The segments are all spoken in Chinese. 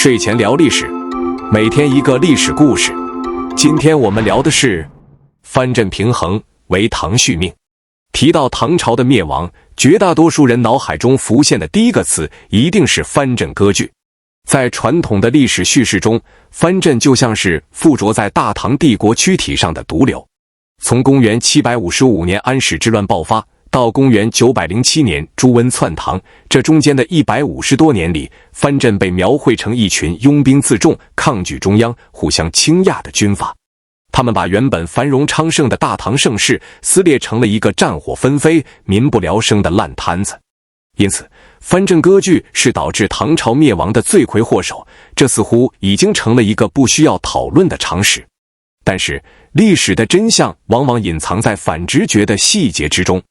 睡前聊历史，每天一个历史故事。今天我们聊的是藩镇平衡为唐续命。提到唐朝的灭亡，绝大多数人脑海中浮现的第一个词一定是藩镇割据。在传统的历史叙事中，藩镇就像是附着在大唐帝国躯体上的毒瘤。从公元755年安史之乱爆发到公元907年朱温篡唐，这中间的150多年里，藩镇被描绘成一群拥兵自重、抗拒中央、互相倾轧的军阀。他们把原本繁荣昌盛的大唐盛世撕裂成了一个战火纷飞、民不聊生的烂摊子。因此，藩镇割据是导致唐朝灭亡的罪魁祸首，这似乎已经成了一个不需要讨论的常识。但是，历史的真相往往隐藏在反直觉的细节之中。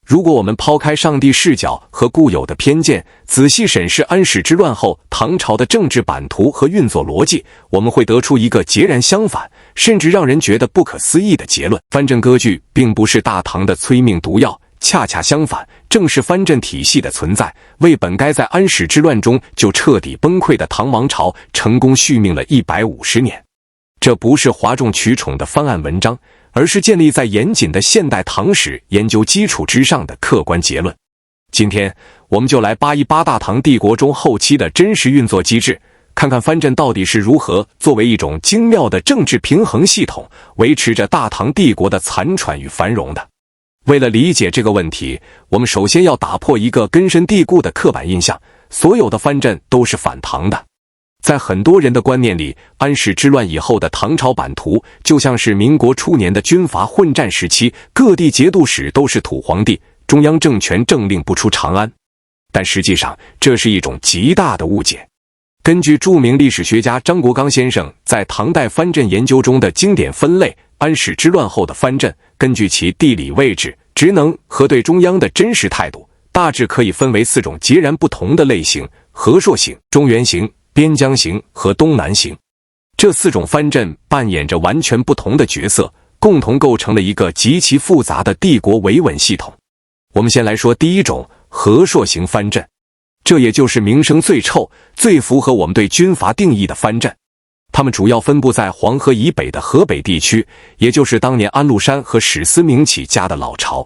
如果我们抛开上帝视角和固有的偏见，仔细审视安史之乱后唐朝的政治版图和运作逻辑，我们会得出一个截然相反，甚至让人觉得不可思议的结论：藩镇割据并不是大唐的催命毒药，恰恰相反，正是藩镇体系的存在，为本该在安史之乱中就彻底崩溃的唐王朝成功续命了150年。这不是哗众取宠的翻案文章，而是建立在严谨的现代唐史研究基础之上的客观结论。今天，我们就来扒一扒大唐帝国中后期的真实运作机制，看看藩镇到底是如何作为一种精妙的政治平衡系统，维持着大唐帝国的残喘与繁荣的。为了理解这个问题，我们首先要打破一个根深蒂固的刻板印象：所有的藩镇都是反唐的。在很多人的观念里，安史之乱以后的唐朝版图就像是民国初年的军阀混战时期，各地节度使都是土皇帝，中央政权政令不出长安。但实际上，这是一种极大的误解。根据著名历史学家张国刚先生在唐代藩镇研究中的经典分类，安史之乱后的藩镇，根据其地理位置、职能和对中央的真实态度，大致可以分为4种截然不同的类型：和硕型、中原型、边疆型和东南型。这4种藩镇扮演着完全不同的角色，共同构成了一个极其复杂的帝国维稳系统。我们先来说第一种，和硕型藩镇。这也就是名声最臭、最符合我们对军阀定义的藩镇。它们主要分布在黄河以北的河北地区，也就是当年安禄山和史思明起家的老巢。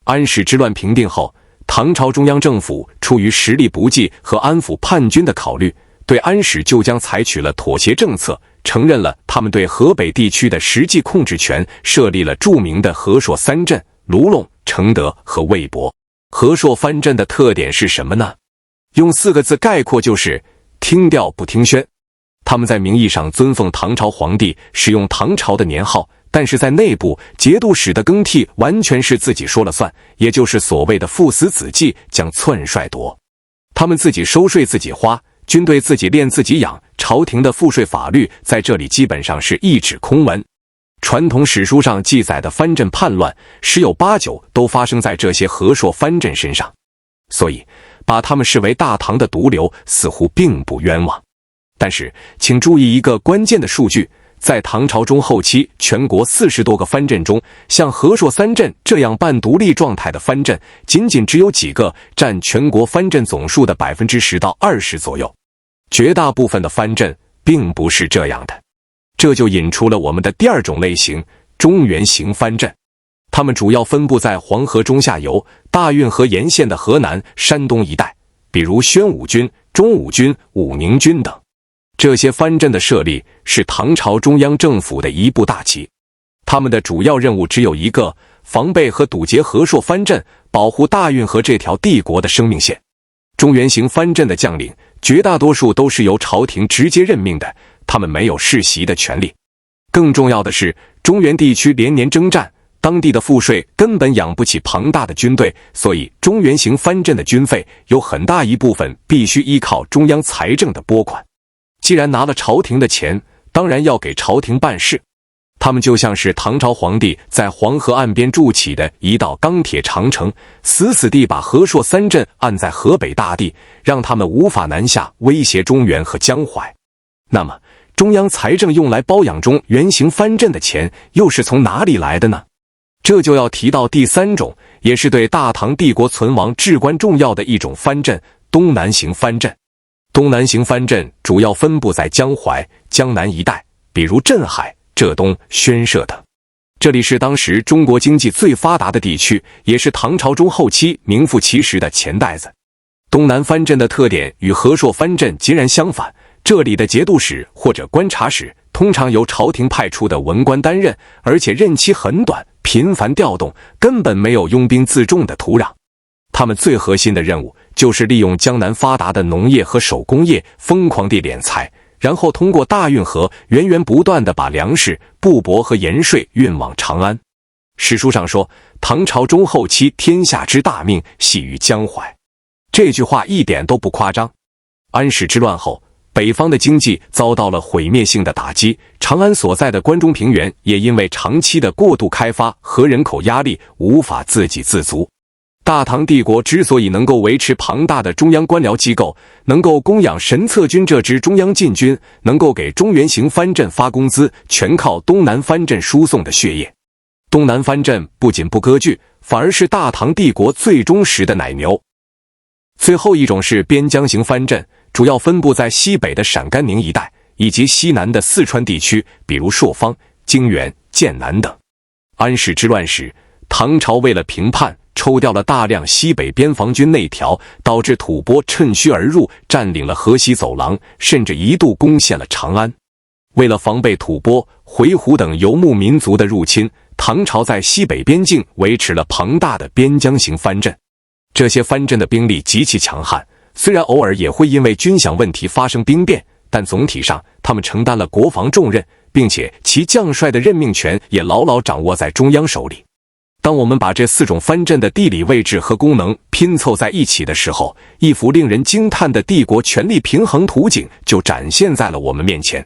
安史之乱平定后，唐朝中央政府出于实力不济和安抚叛军的考虑，对安史旧疆采取了妥协政策，承认了他们对河北地区的实际控制权，设立了著名的和硕3镇：卢龙、承德和魏博。和硕藩镇的特点是什么呢？用4个字概括就是听调不听宣。他们在名义上尊奉唐朝皇帝，使用唐朝的年号，但是在内部，节度使的更替完全是自己说了算，也就是所谓的父死子继，将篡帅夺。他们自己收税自己花，军队自己练自己养，朝廷的赋税法律在这里基本上是一纸空文。传统史书上记载的藩镇叛乱，10有8九都发生在这些和硕藩镇身上，所以把他们视为大唐的毒瘤似乎并不冤枉。但是请注意一个关键的数据，在唐朝中后期全国40多个藩镇中，像和硕3镇这样半独立状态的藩镇仅仅只有几个，占全国藩镇总数的10%到20%左右。绝大部分的藩镇并不是这样的。这就引出了我们的第2种类型，中原型藩镇。它们主要分布在黄河中下游、大运河沿线的河南、山东一带，比如宣武军、中武军、武宁军等。这些藩镇的设立是唐朝中央政府的一步大棋，他们的主要任务只有一个：防备和堵截和硕藩镇，保护大运河这条帝国的生命线。中原型藩镇的将领绝大多数都是由朝廷直接任命的，他们没有世袭的权利。更重要的是，中原地区连年征战，当地的赋税根本养不起庞大的军队，所以中原型藩镇的军费有很大一部分必须依靠中央财政的拨款。既然拿了朝廷的钱，当然要给朝廷办事。他们就像是唐朝皇帝在黄河岸边筑起的一道钢铁长城，死死地把和硕3镇按在河北大地，让他们无法南下威胁中原和江淮。那么，中央财政用来包养中原型藩镇的钱又是从哪里来的呢？这就要提到第3种，也是对大唐帝国存亡至关重要的一种藩镇——东南型藩镇。东南行藩镇主要分布在江淮、江南一带，比如镇海、浙东、宣社等。这里是当时中国经济最发达的地区，也是唐朝中后期名副其实的钱袋子。东南藩镇的特点与和硕藩镇截然相反，这里的节度使或者观察使通常由朝廷派出的文官担任，而且任期很短，频繁调动，根本没有拥兵自重的土壤。他们最核心的任务就是利用江南发达的农业和手工业，疯狂地敛财，然后通过大运河源源不断地把粮食、布帛和盐税运往长安。史书上说，唐朝中后期天下之大命系于江淮，这句话一点都不夸张。安史之乱后，北方的经济遭到了毁灭性的打击，长安所在的关中平原也因为长期的过度开发和人口压力无法自给自足。大唐帝国之所以能够维持庞大的中央官僚机构，能够供养神策军这支中央禁军，能够给中原行藩镇发工资，全靠东南藩镇输送的血液。东南藩镇不仅不割据，反而是大唐帝国最忠实的奶牛。最后一种是边疆型藩镇，主要分布在西北的陕甘宁一带，以及西南的四川地区，比如朔方、泾原、剑南等。安史之乱时，唐朝为了平叛，抽调了大量西北边防军内调，导致吐蕃趁虚而入，占领了河西走廊，甚至一度攻陷了长安。为了防备吐蕃、回鹘等游牧民族的入侵，唐朝在西北边境维持了庞大的边疆型藩镇。这些藩镇的兵力极其强悍，虽然偶尔也会因为军饷问题发生兵变，但总体上他们承担了国防重任，并且其将帅的任命权也牢牢掌握在中央手里。当我们把这4种藩镇的地理位置和功能拼凑在一起的时候，一幅令人惊叹的帝国权力平衡图景就展现在了我们面前。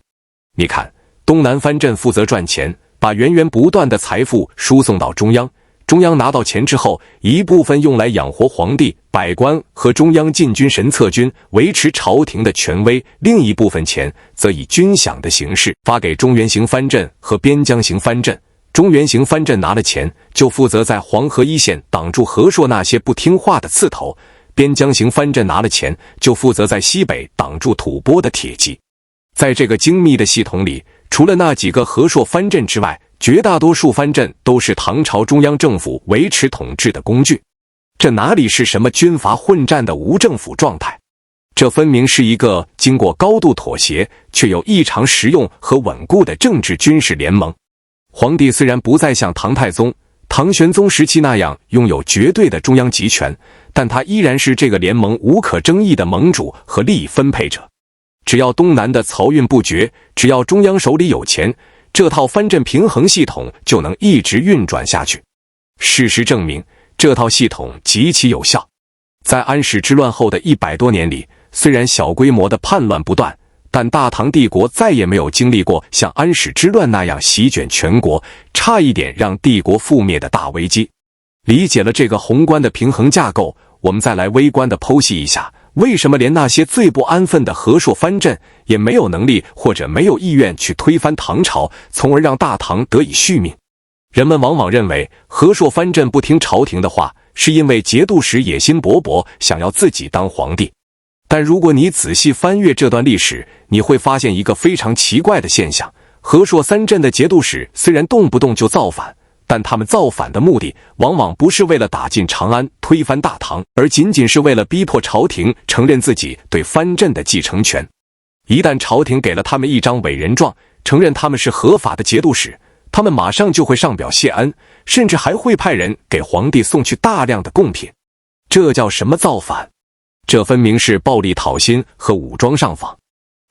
你看，东南藩镇负责赚钱，把源源不断的财富输送到中央，中央拿到钱之后，一部分用来养活皇帝、百官和中央禁军神策军，维持朝廷的权威，另一部分钱则以军饷的形式发给中原型藩镇和边疆型藩镇。中原型藩镇拿了钱，就负责在黄河一线挡住和硕那些不听话的刺头；边疆型藩镇拿了钱，就负责在西北挡住吐蕃的铁骑。在这个精密的系统里，除了那几个和硕藩镇之外，绝大多数藩镇都是唐朝中央政府维持统治的工具。这哪里是什么军阀混战的无政府状态？这分明是一个经过高度妥协，却又异常实用和稳固的政治军事联盟。皇帝虽然不再像唐太宗、唐玄宗时期那样拥有绝对的中央集权，但他依然是这个联盟无可争议的盟主和利益分配者。只要东南的漕运不绝，只要中央手里有钱，这套藩镇平衡系统就能一直运转下去。事实证明，这套系统极其有效。在安史之乱后的100多年里，虽然小规模的叛乱不断，但大唐帝国再也没有经历过像安史之乱那样席卷全国，差一点让帝国覆灭的大危机。理解了这个宏观的平衡架构，我们再来微观的剖析一下，为什么连那些最不安分的和硕藩镇也没有能力或者没有意愿去推翻唐朝，从而让大唐得以续命。人们往往认为和硕藩镇不听朝廷的话，是因为节度使野心勃勃，想要自己当皇帝。但如果你仔细翻阅这段历史，你会发现一个非常奇怪的现象：和硕3镇的节度使虽然动不动就造反，但他们造反的目的往往不是为了打进长安、推翻大唐，而仅仅是为了逼迫朝廷承认自己对藩镇的继承权。一旦朝廷给了他们一张委任状，承认他们是合法的节度使，他们马上就会上表谢恩，甚至还会派人给皇帝送去大量的贡品。这叫什么造反？这分明是暴力讨薪和武装上访。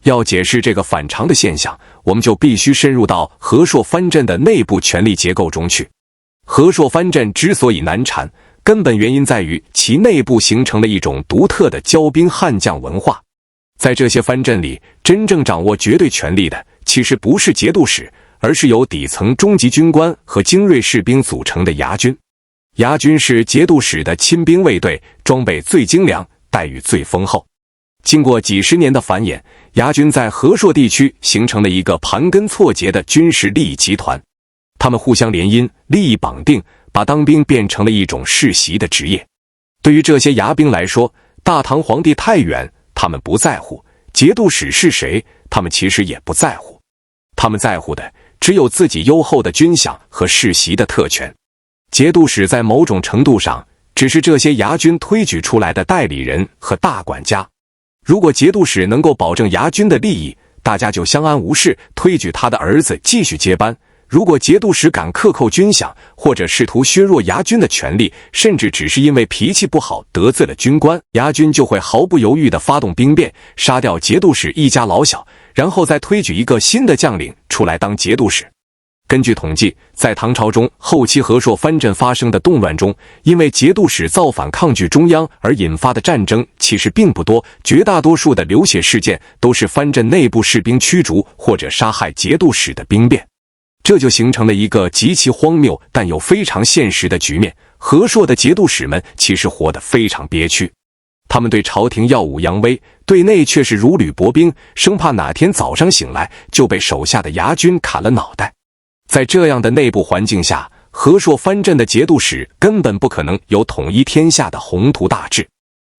要解释这个反常的现象，我们就必须深入到和硕藩镇的内部权力结构中去。和硕藩镇之所以难缠，根本原因在于其内部形成了一种独特的骄兵悍将文化。在这些藩镇里，真正掌握绝对权力的其实不是节度使，而是由底层中级军官和精锐士兵组成的牙军。牙军是节度使的亲兵卫队，装备最精良，待遇最丰厚。经过几十年的繁衍，牙军在和硕地区形成了一个盘根错节的军事利益集团。他们互相联姻，利益绑定，把当兵变成了一种世袭的职业。对于这些牙兵来说，大唐皇帝太远，他他们不在乎节度使是谁，他们其实也不在乎，他们在乎的只有自己优厚的军饷和世袭的特权。节度使在某种程度上只是这些衙军推举出来的代理人和大管家。如果节度使能够保证衙军的利益，大家就相安无事，推举他的儿子继续接班。如果节度使敢克扣军饷，或者试图削弱衙军的权力，甚至只是因为脾气不好得罪了军官，衙军就会毫不犹豫地发动兵变，杀掉节度使一家老小，然后再推举一个新的将领出来当节度使。根据统计，在唐朝中后期和硕藩镇发生的动乱中，因为节度使造反抗拒中央而引发的战争其实并不多，绝大多数的流血事件都是藩镇内部士兵驱逐或者杀害节度使的兵变。这就形成了一个极其荒谬但又非常现实的局面，和硕的节度使们其实活得非常憋屈，他们对朝廷耀武扬威，对内却是如履薄冰，生怕哪天早上醒来就被手下的衙军砍了脑袋。在这样的内部环境下，和硕藩镇的节度使根本不可能有统一天下的宏图大志，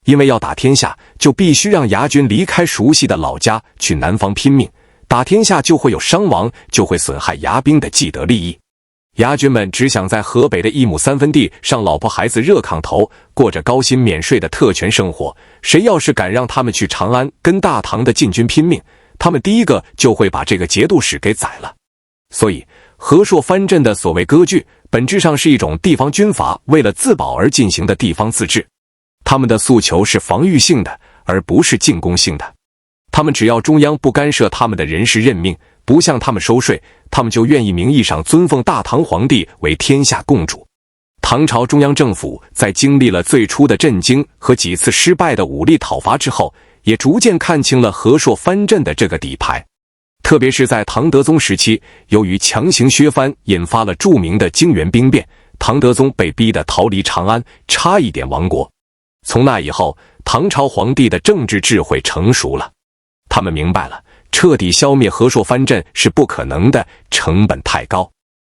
因为要打天下，就必须让衙军离开熟悉的老家，去南方拼命。打天下就会有伤亡，就会损害衙兵的既得利益。衙军们只想在河北的1亩3分地上老婆孩子热炕头，过着高薪免税的特权生活。谁要是敢让他们去长安跟大唐的禁军拼命，他们第一个就会把这个节度使给宰了。所以和硕藩镇的所谓割据，本质上是一种地方军阀为了自保而进行的地方自治。他们的诉求是防御性的，而不是进攻性的。他们只要中央不干涉他们的人事任命，不向他们收税，他们就愿意名义上尊奉大唐皇帝为天下共主。唐朝中央政府在经历了最初的震惊和几次失败的武力讨伐之后，也逐渐看清了和硕藩镇的这个底牌。特别是在唐德宗时期，由于强行削藩引发了著名的泾原兵变，唐德宗被逼得逃离长安，差一点亡国。从那以后，唐朝皇帝的政治智慧成熟了，他们明白了彻底消灭和硕藩镇是不可能的，成本太高。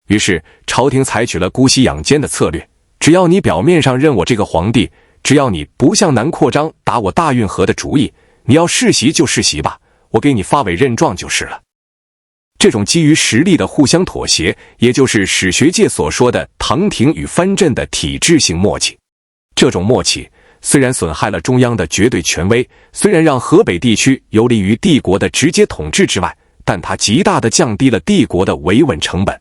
于是朝廷采取了姑息养奸的策略，只要你表面上认我这个皇帝，只要你不向南扩张打我大运河的主意，你要世袭就世袭吧，我给你发委任状就是了。这种基于实力的互相妥协，也就是史学界所说的唐廷与藩镇的体制性默契。这种默契虽然损害了中央的绝对权威，虽然让河北地区游离于帝国的直接统治之外，但它极大地降低了帝国的维稳成本。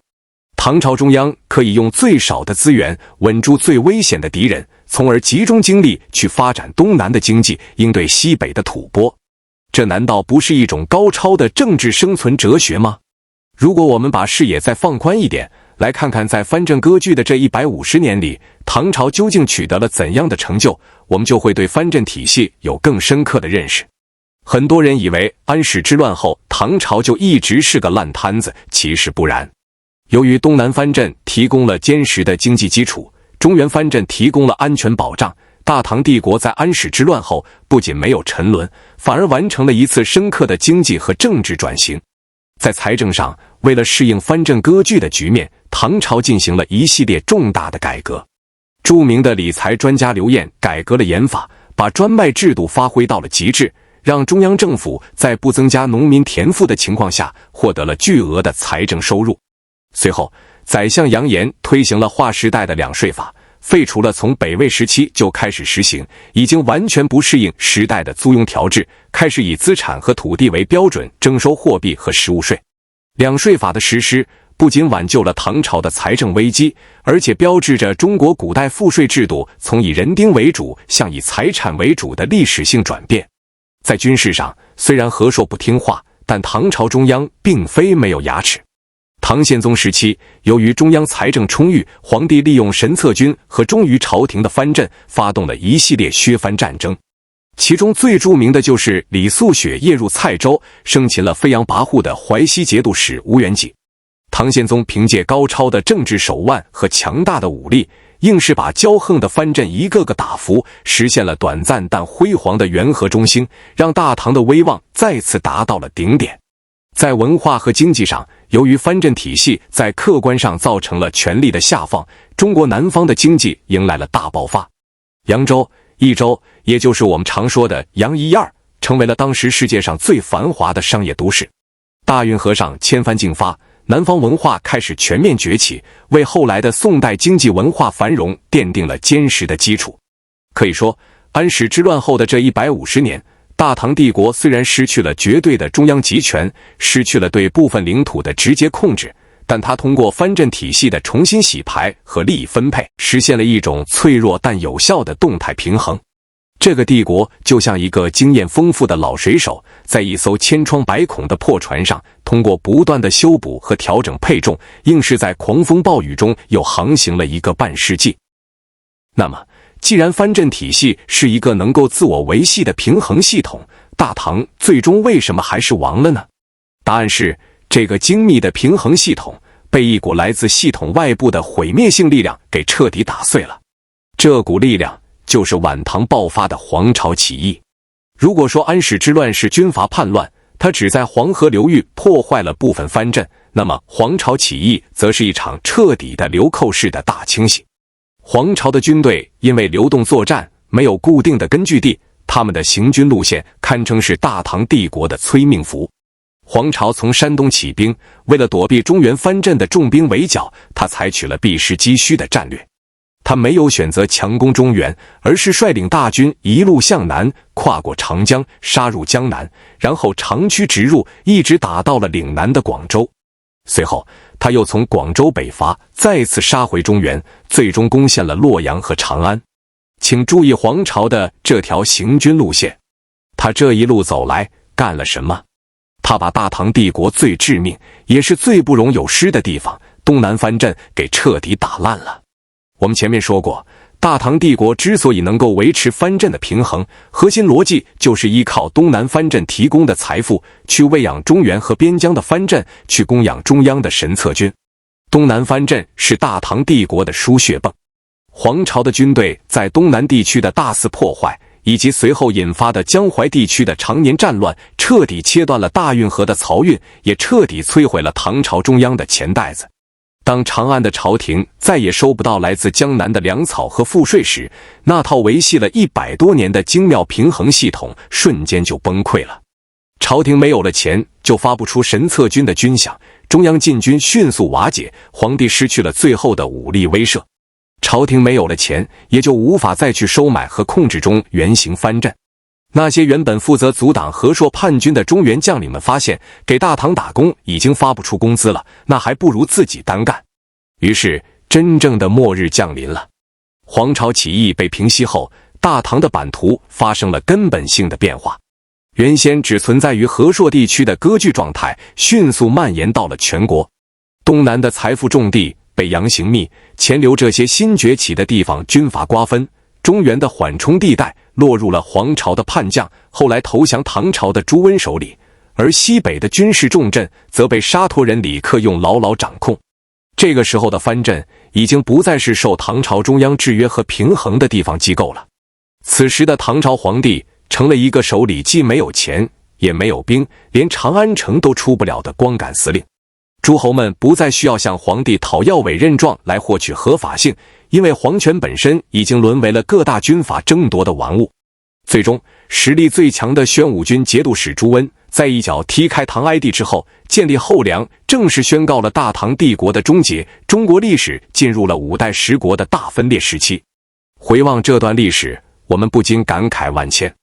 唐朝中央可以用最少的资源稳住最危险的敌人，从而集中精力去发展东南的经济，应对西北的吐蕃。这难道不是一种高超的政治生存哲学吗？如果我们把视野再放宽一点，来看看在藩镇割据的这150年里，唐朝究竟取得了怎样的成就，我们就会对藩镇体系有更深刻的认识。很多人以为安史之乱后唐朝就一直是个烂摊子，其实不然。由于东南藩镇提供了坚实的经济基础，中原藩镇提供了安全保障，大唐帝国在安史之乱后不仅没有沉沦，反而完成了一次深刻的经济和政治转型。在财政上，为了适应藩镇割据的局面，唐朝进行了一系列重大的改革。著名的理财专家刘晏改革了盐法，把专卖制度发挥到了极致，让中央政府在不增加农民田赋的情况下获得了巨额的财政收入。随后，宰相杨炎推行了划时代的两税法，废除了从北魏时期就开始实行，已经完全不适应时代的租庸调制，开始以资产和土地为标准征收货币和实物税。两税法的实施不仅挽救了唐朝的财政危机，而且标志着中国古代赋税制度从以人丁为主向以财产为主的历史性转变。在军事上，虽然和硕不听话，但唐朝中央并非没有牙齿。唐宪宗时期，由于中央财政充裕，皇帝利用神策军和忠于朝廷的藩镇，发动了一系列削藩战争。其中最著名的就是李素雪夜入蔡州，生擒了飞扬跋扈的淮西节度使吴元济。唐宪宗凭借高超的政治手腕和强大的武力，硬是把骄横的藩镇一个个打服，实现了短暂但辉煌的元和中兴，让大唐的威望再次达到了顶点。在文化和经济上，由于藩镇体系在客观上造成了权力的下放，中国南方的经济迎来了大爆发。扬州、益州，也就是我们常说的扬一二，成为了当时世界上最繁华的商业都市。大运河上千帆竞发，南方文化开始全面崛起，为后来的宋代经济文化繁荣奠定了坚实的基础。可以说，安史之乱后的这150年，大唐帝国虽然失去了绝对的中央集权，失去了对部分领土的直接控制，但它通过藩镇体系的重新洗牌和利益分配，实现了一种脆弱但有效的动态平衡。这个帝国就像一个经验丰富的老水手，在一艘千疮百孔的破船上，通过不断的修补和调整配重，硬是在狂风暴雨中又航行了1个半世纪。那么，既然藩镇体系是一个能够自我维系的平衡系统，大唐最终为什么还是亡了呢？答案是，这个精密的平衡系统被一股来自系统外部的毁灭性力量给彻底打碎了。这股力量就是晚唐爆发的黄巢起义。如果说安史之乱是军阀叛乱，它只在黄河流域破坏了部分藩镇，那么黄巢起义则是一场彻底的流寇式的大清洗。黄巢的军队因为流动作战，没有固定的根据地，他们的行军路线堪称是大唐帝国的催命符。黄巢从山东起兵，为了躲避中原藩镇的重兵围剿，他采取了避实击虚的战略。他没有选择强攻中原，而是率领大军一路向南，跨过长江，杀入江南，然后长驱直入，一直打到了岭南的广州。随后他又从广州北伐，再次杀回中原，最终攻陷了洛阳和长安。请注意黄巢的这条行军路线，他这一路走来干了什么？他把大唐帝国最致命也是最不容有失的地方东南藩镇给彻底打烂了。我们前面说过，大唐帝国之所以能够维持藩镇的平衡，核心逻辑就是依靠东南藩镇提供的财富去喂养中原和边疆的藩镇，去供养中央的神策军。东南藩镇是大唐帝国的输血泵。黄巢的军队在东南地区的大肆破坏，以及随后引发的江淮地区的常年战乱，彻底切断了大运河的漕运，也彻底摧毁了唐朝中央的钱袋子。当长安的朝廷再也收不到来自江南的粮草和赋税时，那套维系了100多年的精妙平衡系统瞬间就崩溃了。朝廷没有了钱，就发不出神策军的军饷，中央禁军迅速瓦解，皇帝失去了最后的武力威慑。朝廷没有了钱，也就无法再去收买和控制中原形藩镇。那些原本负责阻挡和硕叛军的中原将领们发现，给大唐打工已经发不出工资了，那还不如自己单干。于是，真正的末日降临了。黄巢起义被平息后，大唐的版图发生了根本性的变化。原先只存在于和硕地区的割据状态，迅速蔓延到了全国。东南的财富重地被杨行密、钱镠这些新崛起的地方军阀瓜分，中原的缓冲地带落入了黄巢的叛将，后来投降唐朝的朱温手里，而西北的军事重镇则被沙陀人李克用牢牢掌控。这个时候的藩镇已经不再是受唐朝中央制约和平衡的地方机构了。此时的唐朝皇帝成了一个手里既没有钱也没有兵，连长安城都出不了的光杆司令。诸侯们不再需要向皇帝讨要委任状来获取合法性，因为皇权本身已经沦为了各大军阀争夺的玩物。最终，实力最强的宣武军节度使朱温在一脚踢开唐哀帝之后，建立后梁，正式宣告了大唐帝国的终结。中国历史进入了5代10国的大分裂时期。回望这段历史，我们不禁感慨万千。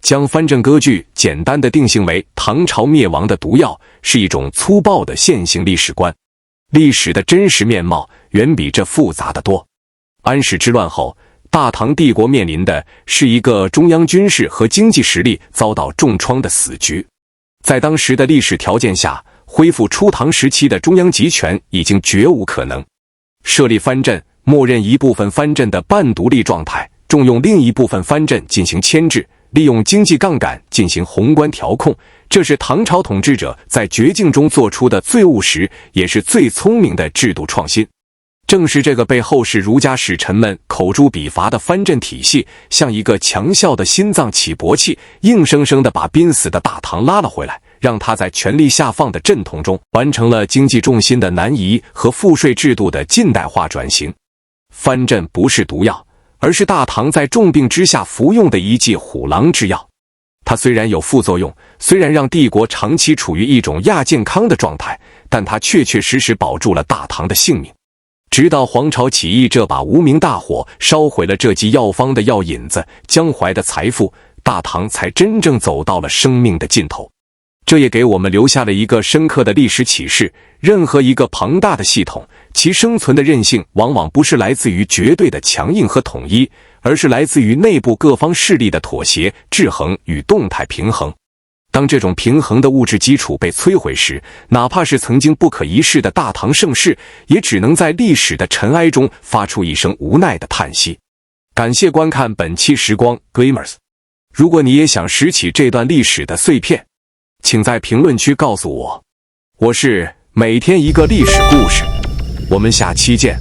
将藩镇割据简单的定性为唐朝灭亡的毒药，是一种粗暴的线性历史观。历史的真实面貌远比这复杂得多。安史之乱后，大唐帝国面临的是一个中央军事和经济实力遭到重创的死局。在当时的历史条件下，恢复初唐时期的中央集权已经绝无可能。设立藩镇，默认一部分藩镇的半独立状态，重用另一部分藩镇进行牵制，利用经济杠杆进行宏观调控，这是唐朝统治者在绝境中做出的最务实也是最聪明的制度创新。正是这个被后世儒家使臣们口诛笔伐的藩镇体系，像一个强效的心脏起搏器，硬生生地把濒死的大唐拉了回来，让他在权力下放的阵痛中完成了经济重心的南移和赋税制度的近代化转型。藩镇不是毒药，而是大唐在重病之下服用的一剂虎狼之药。它虽然有副作用，虽然让帝国长期处于一种亚健康的状态，但它确确实实保住了大唐的性命。直到黄巢起义这把无名大火烧毁了这剂药方的药引子，江淮的财富，大唐才真正走到了生命的尽头。这也给我们留下了一个深刻的历史启示：任何一个庞大的系统，其生存的韧性往往不是来自于绝对的强硬和统一，而是来自于内部各方势力的妥协、制衡与动态平衡。当这种平衡的物质基础被摧毁时，哪怕是曾经不可一世的大唐盛世，也只能在历史的尘埃中发出一声无奈的叹息。感谢观看本期时光 Gamers。如果你也想拾起这段历史的碎片，请在评论区告诉我。我是每天一个历史故事，我们下期见。